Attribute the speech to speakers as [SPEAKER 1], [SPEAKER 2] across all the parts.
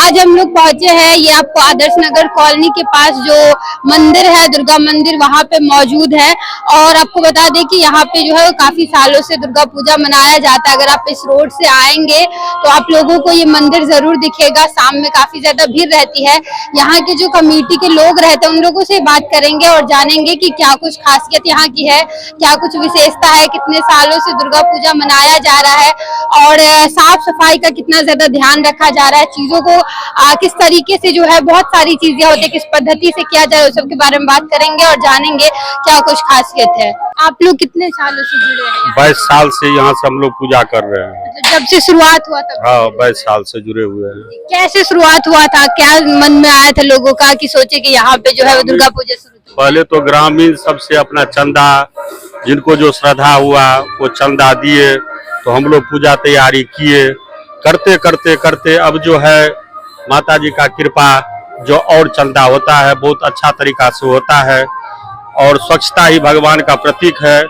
[SPEAKER 1] आज हम लोग पहुंचे हैं, ये आपको आदर्श नगर कॉलोनी के पास जो मंदिर है, दुर्गा मंदिर, वहां पे मौजूद है। और आपको बता दें कि यहाँ पे जो है काफी सालों से दुर्गा पूजा मनाया जाता है। अगर आप इस रोड से आएंगे तो आप लोगों को ये मंदिर जरूर दिखेगा। शाम में काफी ज्यादा भीड़ रहती है। यहाँ के जो कमेटी के लोग रहते हैं उन लोगों से बात करेंगे और जानेंगे कि क्या कुछ खासियत यहाँ की है, क्या कुछ विशेषता है, कितने सालों से दुर्गा पूजा मनाया जा रहा है और साफ सफाई का कितना ज्यादा ध्यान रखा जा रहा है, चीजों को किस तरीके से जो है बहुत सारी चीजें होती है, किस पद्धति से किया जाए, उस सब के बारे में बात करेंगे और जानेंगे क्या कुछ खासियत है। आप लोग कितने सालों से जुड़े हैं?
[SPEAKER 2] 22 साल से यहाँ से हम लोग पूजा कर रहे हैं।
[SPEAKER 1] जब से शुरुआत हुआ था?
[SPEAKER 2] हाँ, 22 साल से जुड़े हुए हैं।
[SPEAKER 1] कैसे शुरुआत हुआ था, क्या मन में आया था लोगों का कि सोचे कि यहाँ पे जो है वो दुर्गा पूजा शुरू?
[SPEAKER 2] पहले तो ग्रामीण सबसे अपना चंदा, जिनको जो श्रद्धा हुआ वो चंदा दिए, तो हम लोग पूजा तैयारी किए। करते करते करते अब जो है माता जी का कृपा, जो और चंदा होता है बहुत अच्छा तरीका से होता है। और स्वच्छता ही भगवान का प्रतीक है।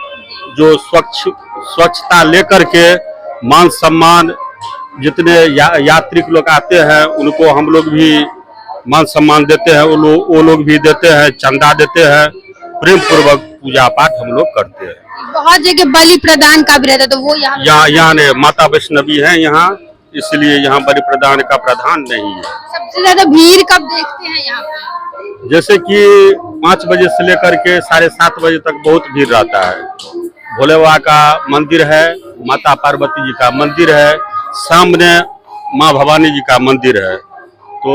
[SPEAKER 2] जो स्वच्छता लेकर के मान सम्मान, जितने यात्रिक लोग आते हैं उनको हम लोग भी मान सम्मान देते हैं, वो लोग भी देते हैं, चंदा देते हैं। प्रेम पूर्वक पूजा पाठ हम लोग करते हैं।
[SPEAKER 1] बहुत जगह बलि प्रदान का भी रहता है, तो वो यहाँ
[SPEAKER 2] ने माता वैष्णवी है यहाँ, इसलिए यहाँ बलि प्रदान का प्रावधान नहीं है।
[SPEAKER 1] सबसे ज्यादा भीड़ कब देखते हैं यहाँ पे?
[SPEAKER 2] जैसे कि 5 बजे से लेकर के 7:30 बजे तक बहुत भीड़ रहता है। भोले बाबा का मंदिर है, माता पार्वती जी का मंदिर है, सामने माँ भवानी जी का मंदिर है। तो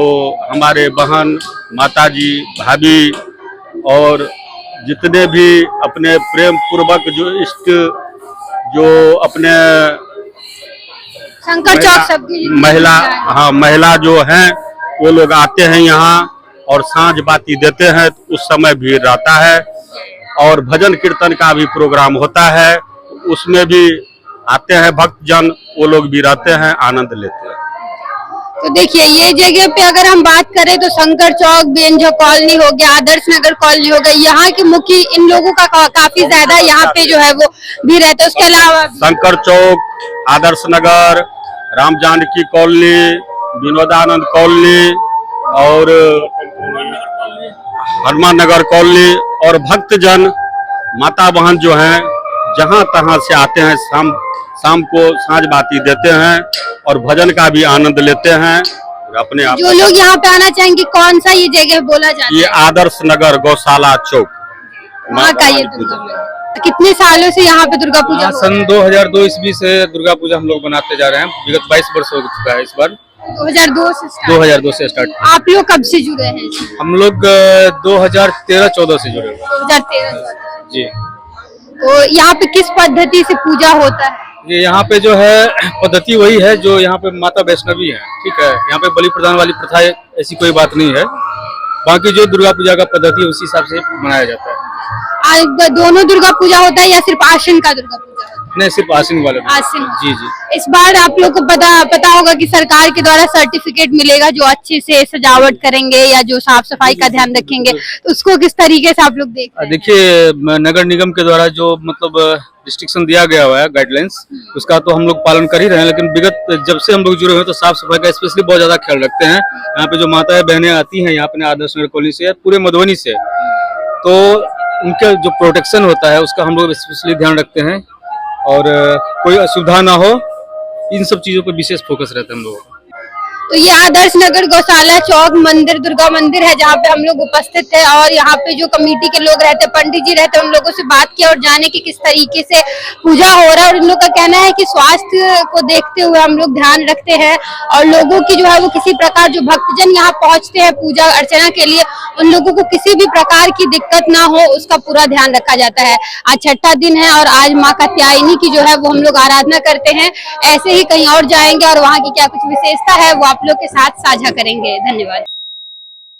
[SPEAKER 2] हमारे बहन, माता जी, भाभी और जितने भी अपने प्रेम पूर्वक जो इष्ट, जो अपने
[SPEAKER 1] शंकर चौक सबकी
[SPEAKER 2] महिला जो हैं वो लोग आते हैं यहाँ और सांझ बाती देते हैं। उस समय भीड़ रहता है और भजन कीर्तन का भी प्रोग्राम होता है, उसमें भी आते हैं भक्तजन, वो लोग भी रहते हैं, आनंद लेते हैं।
[SPEAKER 1] तो देखिए, ये जगह पे अगर हम बात करें तो शंकर चौक, बेंजो कॉलोनी हो गया, आदर्श नगर कॉलोनी हो गई, यहाँ की मुख्य इन लोगों का काफी ज्यादा यहाँ पे जो है वो भी रहता है। उसके अलावा
[SPEAKER 2] शंकर चौक, आदर्श नगर, राम जानकी कॉलोनी, विनोदानंद कॉलोनी और हनुमान नगर कॉलोनी और भक्तजन, माता बहन जो हैं जहाँ तहाँ से आते हैं, शाम को सांझ बाती देते हैं और भजन का भी आनंद लेते हैं। अपने आप
[SPEAKER 1] जो लोग यहाँ पे आना चाहेंगे, कौन सा ये जगह बोला जाता है?
[SPEAKER 2] ये आदर्श नगर गौशाला चौक,
[SPEAKER 1] वहाँ का ये दुर्गा मंदिर। कितने सालों से यहाँ पे दुर्गा पूजा?
[SPEAKER 3] सन 2002 ईस्वी से दुर्गा पूजा हम लोग बनाते जा रहे हैं। विगत 22 वर्ष हो चुका है। इस बार
[SPEAKER 1] 2002
[SPEAKER 3] से स्टार्ट।
[SPEAKER 1] आप लोग कब से जुड़े हैं?
[SPEAKER 3] हम लोग 2013-14 से जुड़े हुए।
[SPEAKER 1] 2013
[SPEAKER 3] जी।
[SPEAKER 1] तो यहाँ पे किस पद्धति से पूजा होता है?
[SPEAKER 3] ये यहाँ पे जो है पद्धति वही है जो यहाँ पे माता वैष्णवी है, ठीक है। यहाँ पे बलि प्रदान वाली प्रथा ऐसी कोई बात नहीं है। बाकी जो दुर्गा पूजा का पद्धति है उसी हिसाब से मनाया जाता है।
[SPEAKER 1] दोनों दुर्गा पूजा होता है या सिर्फ आश्विन का दुर्गा पूजा होता है?
[SPEAKER 3] नहीं, सिर्फ आश्विन वाले।
[SPEAKER 1] आश्विन।
[SPEAKER 3] जी जी।
[SPEAKER 1] इस बार आप लोग को पता होगा कि सरकार के द्वारा सर्टिफिकेट मिलेगा जो अच्छे से सजावट करेंगे या जो साफ सफाई का ध्यान रखेंगे, तो उसको किस तरीके से आप लोग देखते हैं?
[SPEAKER 3] देखिए, नगर निगम के द्वारा जो मतलब रिस्ट्रिक्शन दिया गया हुआ है, गाइडलाइंस, उसका तो हम लोग पालन कर ही रहे हैं। लेकिन विगत जब से हम लोग जुड़े हुए हैं तो साफ सफाई का स्पेशली बहुत ज्यादा ख्याल रखते हैं। यहाँ पे जो माताएं बहनें आती हैं यहाँ पे आदर्श नगर कॉलोनी से, पूरे मधुबनी से, तो उनका जो प्रोटेक्शन होता है उसका हम लोग स्पेशली ध्यान रखते हैं और कोई असुविधा ना हो, इन सब चीजों पर विशेष फोकस रहता है हम लोगों का।
[SPEAKER 1] तो ये आदर्श नगर गौशाला चौक मंदिर, दुर्गा मंदिर है जहाँ पे हम लोग उपस्थित है और यहाँ पे जो कमेटी के लोग रहते हैं, पंडित जी रहते हैं, उन लोगों से बात किया और जाने की किस तरीके से पूजा हो रहा है। और इन लोग का कहना है कि स्वास्थ्य को देखते हुए हम लोग ध्यान रखते हैं और लोगों की जो है वो किसी प्रकार, जो भक्तजन यहाँ पहुँचते हैं पूजा अर्चना के लिए, उन लोगों को किसी भी प्रकार की दिक्कत ना हो उसका पूरा ध्यान रखा जाता है। आज 6ठा दिन है और आज माँ कात्यायनी की जो है वो हम लोग आराधना करते हैं। ऐसे ही कहीं और जाएंगे और वहाँ की क्या कुछ विशेषता है वो आप लोग के साथ साझा करेंगे। धन्यवाद।